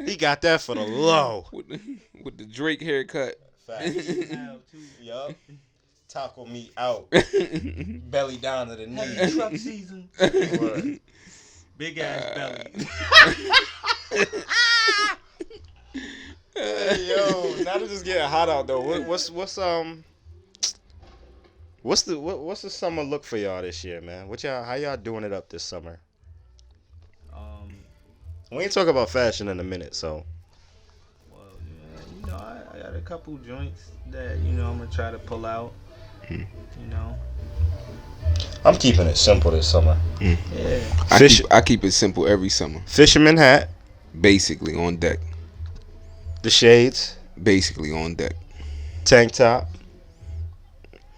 He got that for the low. With the Drake haircut. Yup. Taco meat out. Belly down to the knee. Truck season. Big ass belly. Hey, yo, now that it's getting hot out though. What's the summer look for y'all this year, man? How y'all doing it up this summer? We ain't talk about fashion in a minute, so. Well, yeah, I got a couple joints that I'm gonna try to pull out. I'm keeping it simple this summer. Yeah. I keep it simple every summer. Fisherman hat. Basically on deck. The shades. Basically on deck. Tank top.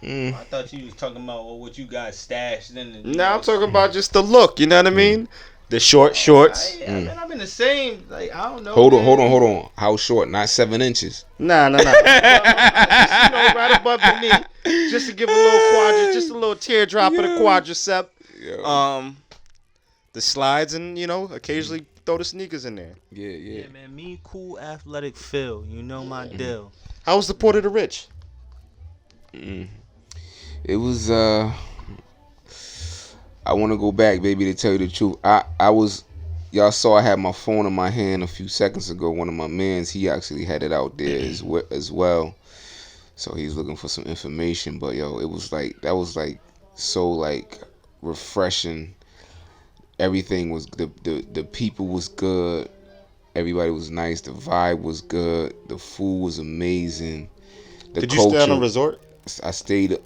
I thought you was talking about what you got stashed in the. Nah, I'm talking about just the look. You know what I mean? The short shorts. Man, I've been the same. Like I don't know. Hold on. How short? Not 7 inches. Nah. Just, right above the knee, just to give a little just a little teardrop of the quadricep. Yeah. The slides and occasionally throw the sneakers in there. Yeah, man. Me cool athletic feel. You know my deal. How was the Port of the Rich? It was I want to go back, baby, to tell you the truth. Y'all saw I had my phone in my hand a few seconds ago. One of my mans, he actually had it out there as well. So he's looking for some information. But yo, that was so refreshing. Everything was the people was good. Everybody was nice. The vibe was good. The food was amazing. Did you stay on a resort? I stayed.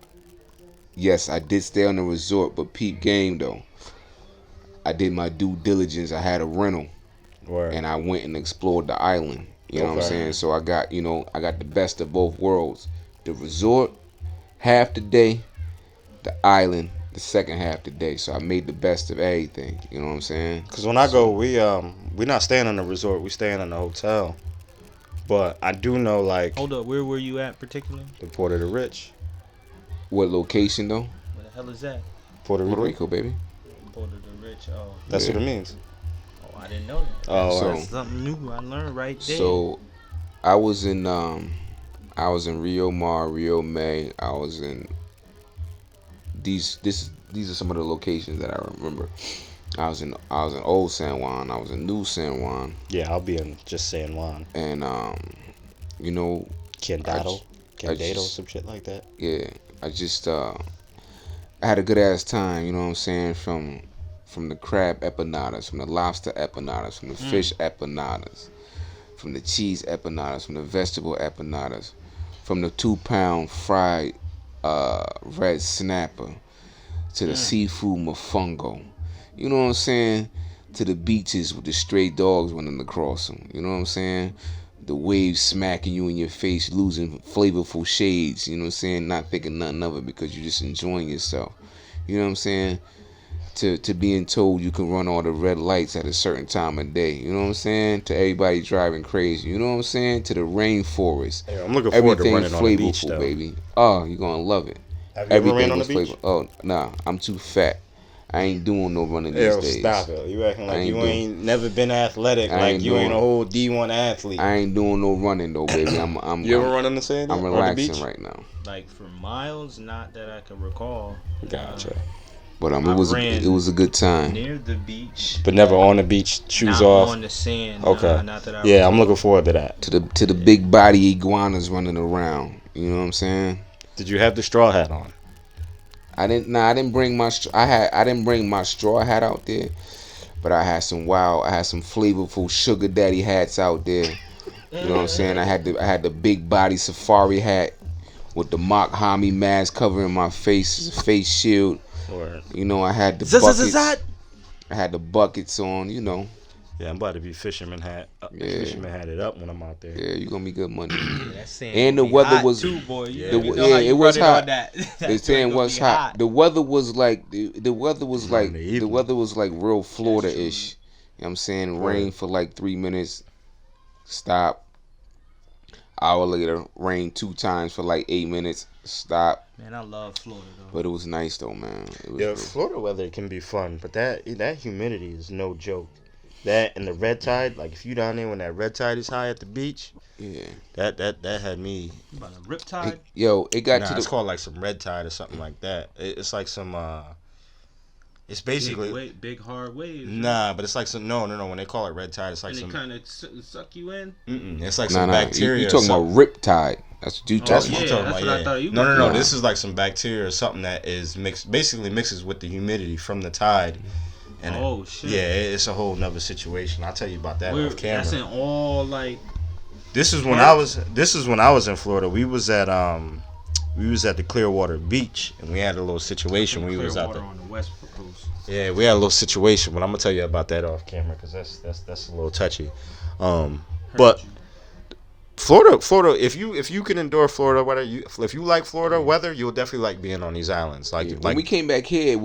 Yes, I did stay on the resort, but peep game though. I did my due diligence. I had a rental, and I went and explored the island. You know what I'm saying? So I got the best of both worlds. The resort, half the day. The island, the second half the day. So I made the best of everything. You know what I'm saying? Because when I go, we not staying on the resort. We staying in the hotel. But I do know Hold up, where were you at particularly? The Port of the Rich. What location though? Where the hell is that? Puerto Rico, baby. Port of the Rich. Oh. That's what it means. Oh, I didn't know that. Oh, that's something new I learned right there. So, I was in Rio Mar, Rio May. I was in these are some of the locations that I remember. I was in Old San Juan. I was in New San Juan. Yeah, I'll be in just San Juan. And Candato, some shit like that. Yeah, I just I had a good ass time. You know what I'm saying? From the crab empanadas, from the lobster empanadas, from the fish empanadas, from the cheese empanadas, from the vegetable empanadas, from the 2-pound fried red snapper to the seafood mofongo. You know what I'm saying? To the beaches with the stray dogs running across them. You know what I'm saying? The waves smacking you in your face, losing flavorful shades. You know what I'm saying? Not thinking nothing of it because you're just enjoying yourself. You know what I'm saying? To being told you can run all the red lights at a certain time of day. You know what I'm saying? To everybody driving crazy. You know what I'm saying? To the rainforest. Yeah, I'm looking forward to running on the beach, though. Baby. Oh, you're going to love it. Have you ever ran on the beach? Oh, nah. I'm too fat. I ain't doing no running these days. Stop it. You acting like you ain't never been athletic, like you ain't a whole D1 athlete. I ain't doing no running though, baby. You ever run in the sand? I'm relaxing right now. Like for miles, not that I can recall. Gotcha. But it was a good time. Near the beach. But never on the beach, shoes off. Not on the sand. Okay. Not that I recall. I'm looking forward to that. To the big body iguanas running around. You know what I'm saying? Did you have the straw hat on? I didn't bring my. I didn't bring my straw hat out there, but I had some flavorful sugar daddy hats out there. You know what I'm saying? I had the big body safari hat with the Mach Hami mask covering my face as a face shield. Or You know, I had the buckets. I had the buckets on. You know. yeah, I'm about to be fisherman hat. Yeah. Fisherman hat it up when I'm out there. Yeah, you gonna be good money. That sand And the gonna be weather hot was too, boy. Yeah, You know yeah, how you it was run hot. on that. The sand was hot. The weather was like the weather was In like the the evening. weather was like real Florida-ish. You know what I'm saying? Right. Rain for like 3 minutes, stop. Hour later, rain 2 times for like 8 minutes, stop. Man, I love Florida though. But it was nice though, man. It was Yeah, good. Florida weather can be fun, but that humidity is no joke. That and the red tide, like if you down there when that red tide is high at the beach, Yeah. that had me. You about to riptide? Yo, it got Nah, to it's the called like some red tide or something like that. It's like some it's basically big hard waves. right? nah, but it's like some no. When they call it red tide, it's like And some it kind of suck you in. it's like nah, some nah. bacteria. You or talking something. about rip tide? That's what you That's talking what I'm about. talking that's about. what I Yeah. thought you No. was talking This is like some bacteria or something that is basically mixes with the humidity from the tide. And Oh shit. yeah, it's a whole nother situation. I'll tell you about that off camera. That's in all like. This is when I was in Florida. We was at the Clearwater Beach and we had a little situation. We was out there. on the west coast. Yeah, we had a little situation, but I'm gonna tell you about that off camera because that's a little touchy. But Florida, if you can endure Florida weather, if you like Florida weather, you'll definitely like being on these islands. Like When we came back here, it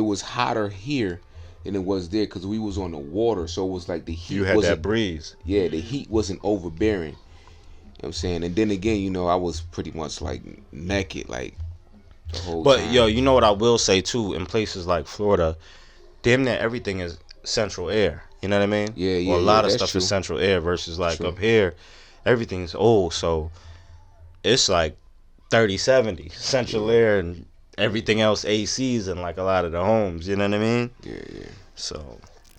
was hotter here than it was there because we was on the water, so it was like the heat. you had wasn't, that breeze. Yeah, the heat wasn't overbearing. You know what I'm saying? And then again, you know, I was pretty much like naked like the whole But time. yo, you know what I will say too? In places like Florida, damn near everything is central air. You know what I mean? Yeah, yeah, Well, a lot of that's stuff true. is central air versus like True. up here, everything's old. So it's like 30-70 central air and everything else ACs in like a lot of the homes. You know what I mean? Yeah. So,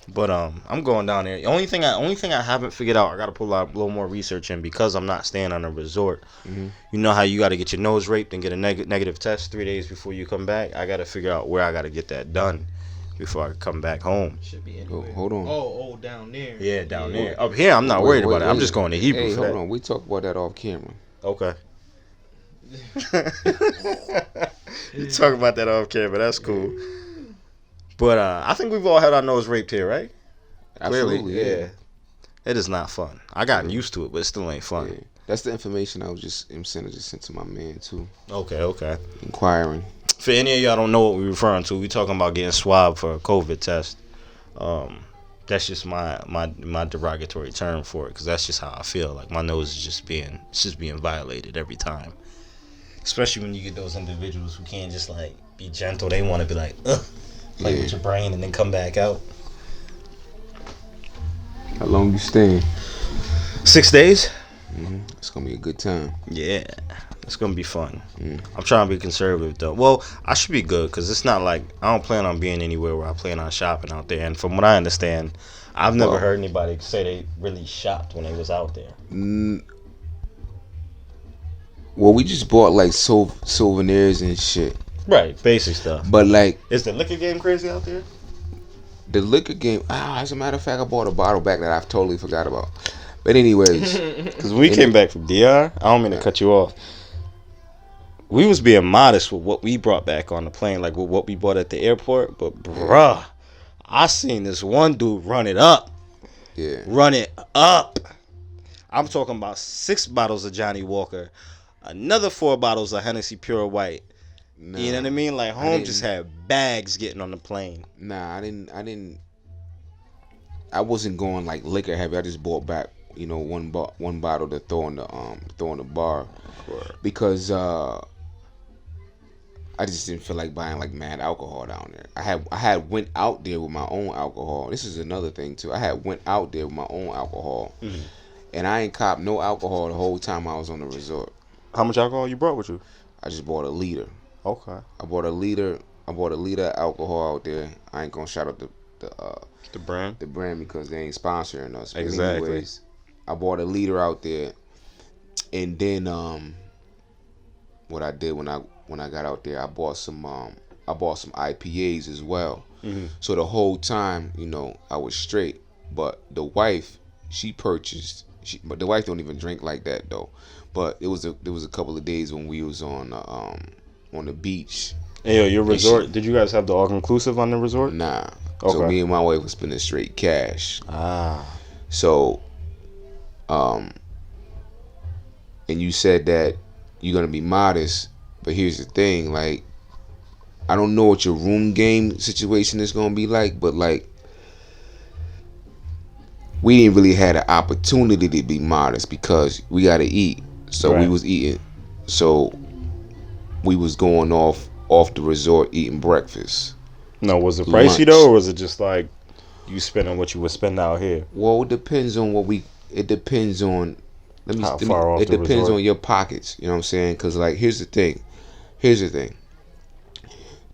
but I'm going down there. The only thing I haven't figured out, I got to pull out a little more research in because I'm not staying on a resort. Mhm. You know how you got to get your nose raped and get a negative test 3 days before you come back. I got to figure out where I got to get that done before I come back home. Should be Oh, anywhere. hold on. Oh, down there. Yeah, down there. Up here, I'm not worried about it. I'm just going to Hebrew Hey, for hold that. on. We talk about that off camera. Okay. You talk about that off camera. That's cool. But I think we've all had our nose raped here, right? Absolutely, Clearly, yeah. It is not fun. I gotten used to it, but it still ain't fun. Yeah. That's the information I just sent to my man too. Okay. Inquiring. For any of y'all don't know what we're referring to, we talking about getting swabbed for a COVID test. That's just my derogatory term for it, because that's just how I feel. Like my nose is just being violated every time. Especially when you get those individuals who can't just like be gentle. They want to be like, ugh, play with your brain and then come back out. How long you staying? 6 days. It's gonna be a good time. Yeah, it's gonna be fun. I'm trying to be conservative though. Well, I should be good because it's not like I don't plan on being anywhere where I plan on shopping out there. And from what I understand, I've never heard anybody say they really shopped when they was out there. Well, we just bought like souvenirs and shit. Right, basic stuff. But like Is the liquor game crazy out there? the liquor game, as a matter of fact, I bought a bottle back that I've totally forgot about. But anyways, Because when we came back from DR, I don't mean to cut you off. We was being modest with what we brought back on the plane, like with what we bought at the airport. But bruh, I seen this one dude run it up. yeah, Run it up. I'm talking about 6 bottles of Johnny Walker, another 4 bottles of Hennessy Pure White. nah, You know what I mean? Like home didn't- just had bags getting on the plane. Nah, I wasn't going like liquor heavy. I just bought back, one bottle to throw in the bar because I just didn't feel like buying like mad alcohol down there. I had went out there with my own alcohol. This is another thing too. I had went out there with my own alcohol, and I ain't copped no alcohol the whole time I was on the resort. How much alcohol you brought with you? I just bought a liter. Okay. I bought a liter of alcohol out there. I ain't gonna shout out The brand? the brand because they ain't sponsoring us. But Exactly. anyways, I bought a liter out there, and then what I did when when I got out there, I bought some IPAs as well. Mm-hmm. So the whole time, I was straight. But the wife, she purchased. But the wife don't even drink like that though. But there was a couple of days when we was on the beach. Hey, yo, your resort. Did you guys have the all inclusive on the resort? Nah. Okay. So me and my wife was spending straight cash. Ah. So, and you said that you're gonna be modest, but here's the thing, like, I don't know what your room game situation is gonna be like, but like, we didn't really have the opportunity to be modest because we gotta eat. So right. We was eating. So we was going off the resort eating breakfast. No, was it pricey lunch. Though, or was it just like you spending what you would spend out here? Well, it depends on it depends on. How far off it the depends resort? On your pockets. You know what I'm saying? Because like, here's the thing.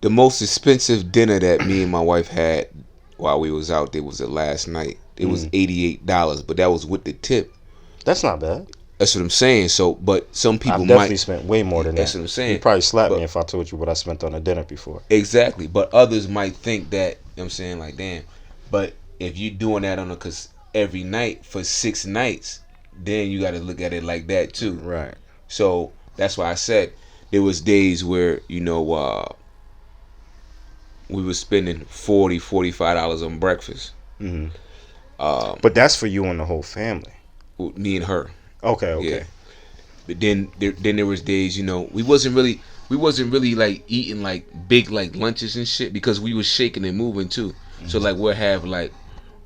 The most expensive dinner that me and my wife had while we was out there was the last night. It was $88, but that was with the tip. That's not bad. That's what I'm saying. So, but some people I've definitely spent way more than that. That's what I'm saying. You probably slapped me if I told you what I spent on a dinner before. Exactly. But others might think that, you know what I'm saying, like, damn. But if you're doing that every night for 6 nights, then you got to look at it like that too. Right. So that's why I said there was days where, we were spending $40-$45 on breakfast. Mm-hmm. But that's for you and the whole family. Me and her. Okay. Yeah. But then there was days, we wasn't really like eating like big like lunches and shit because we was shaking and moving too. Mm-hmm. So like we'll have like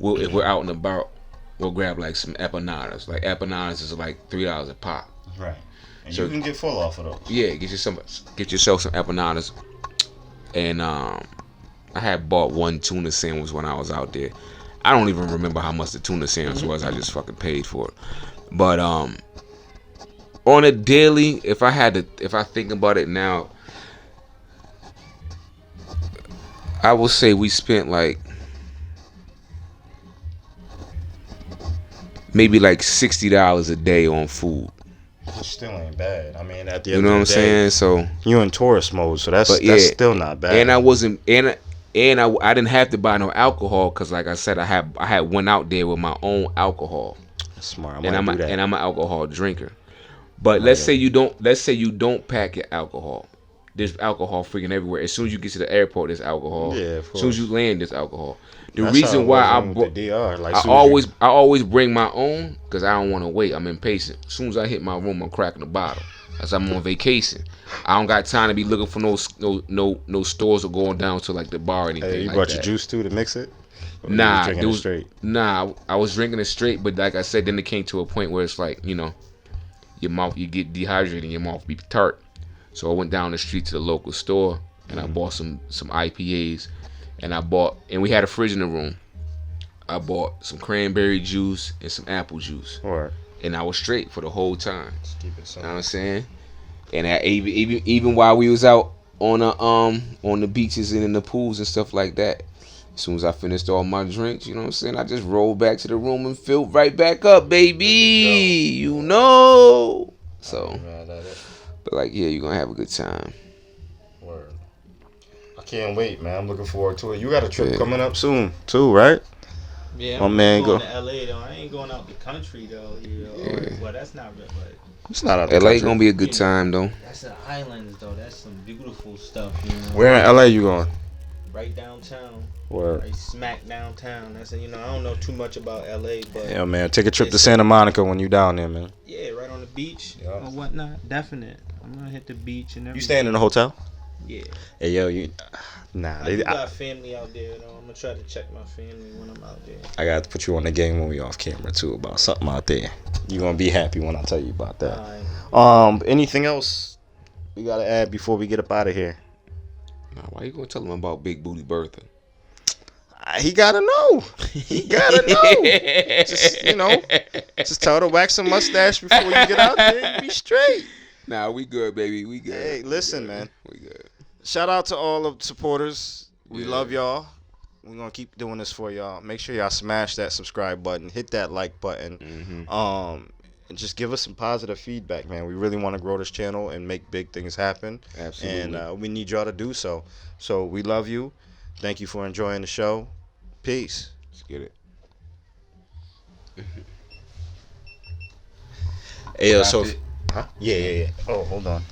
if we're out and about, we'll grab like some empanadas. Like empanadas is like $3 a pop. Right. And so you can get full off of those. Yeah, get yourself some empanadas. And I had bought one tuna sandwich when I was out there. I don't even remember how much the tuna sandwich was. I just fucking paid for it. But on a daily, if I think about it now, I would say we spent like maybe like $60 a day on food. Still ain't bad. I mean, at the end of the day, you know what I'm saying? So you in tourist mode, so that's still not bad. And I wasn't, and I didn't have to buy no alcohol because, like I said, I had went out there with my own alcohol. That's smart. And I'm an alcohol drinker. But let's say you don't pack your alcohol. There's alcohol freaking everywhere. As soon as you get to the airport, there's alcohol. Yeah, of course. As soon as you land, there's alcohol. That's reason why I always bring my own because I don't want to wait. I'm impatient. As soon as I hit my room, I'm cracking the bottle. As I'm on vacation, I don't got time to be looking for no stores or going down to like the bar or anything. Hey, you like brought that. your juice too to mix it? Nah, I was drinking it straight, but like I said, then it came to a point where it's like, your mouth, you get dehydrated and your mouth be tart. So I went down the street to the local store and I bought some IPAs, and we had a fridge in the room. I bought some cranberry juice and some apple juice. Right. And I was straight for the whole time. Let's keep it simple. You know what I'm saying? And even while we was out on the beaches and in the pools and stuff like that, as soon as I finished all my drinks, you know what I'm saying, I just rolled back to the room and filled right back up, baby. So, but like, yeah, you're gonna have a good time. Word. I can't wait, man. I'm looking forward to it. You got a trip coming up soon, too, right? Yeah, my man going to LA though. I ain't going out the country though. Well, that's not real, but it's not out the LA country. Gonna be a good time though. That's the islands though. That's some beautiful stuff. Where in LA you going? Right downtown. Where? Right smack downtown. That's I don't know too much about LA, but yeah, man, take a trip to Santa Monica when you down there, man. Yeah, right on the beach or whatnot. Definite. I'm gonna hit the beach and everything. You staying in a hotel? Yeah. Hey yo, I got family out there though. I'm gonna try to check my family when I'm out there. I got to put you on the game when we off camera too about something out there. You're gonna be happy when I tell you about that. Anything else we gotta add before we get up out of here? Nah, why you gonna tell him about Big Booty Bertha? He gotta know. He gotta know. Just tell her to wax a mustache before you get out there. You be straight. Nah, we good, baby. We good. Hey, listen, man. We good. Shout out to all of the supporters. We love y'all. We're gonna keep doing this for y'all. Make sure y'all smash that subscribe button, hit that like button. Mm-hmm. and just give us some positive feedback, man. We really want to grow this channel and make big things happen. Absolutely. And we need y'all to do so. So we love you. Thank you for enjoying the show. Peace. Let's get it. Hey, Stop it. Huh? Yeah. Oh, hold on.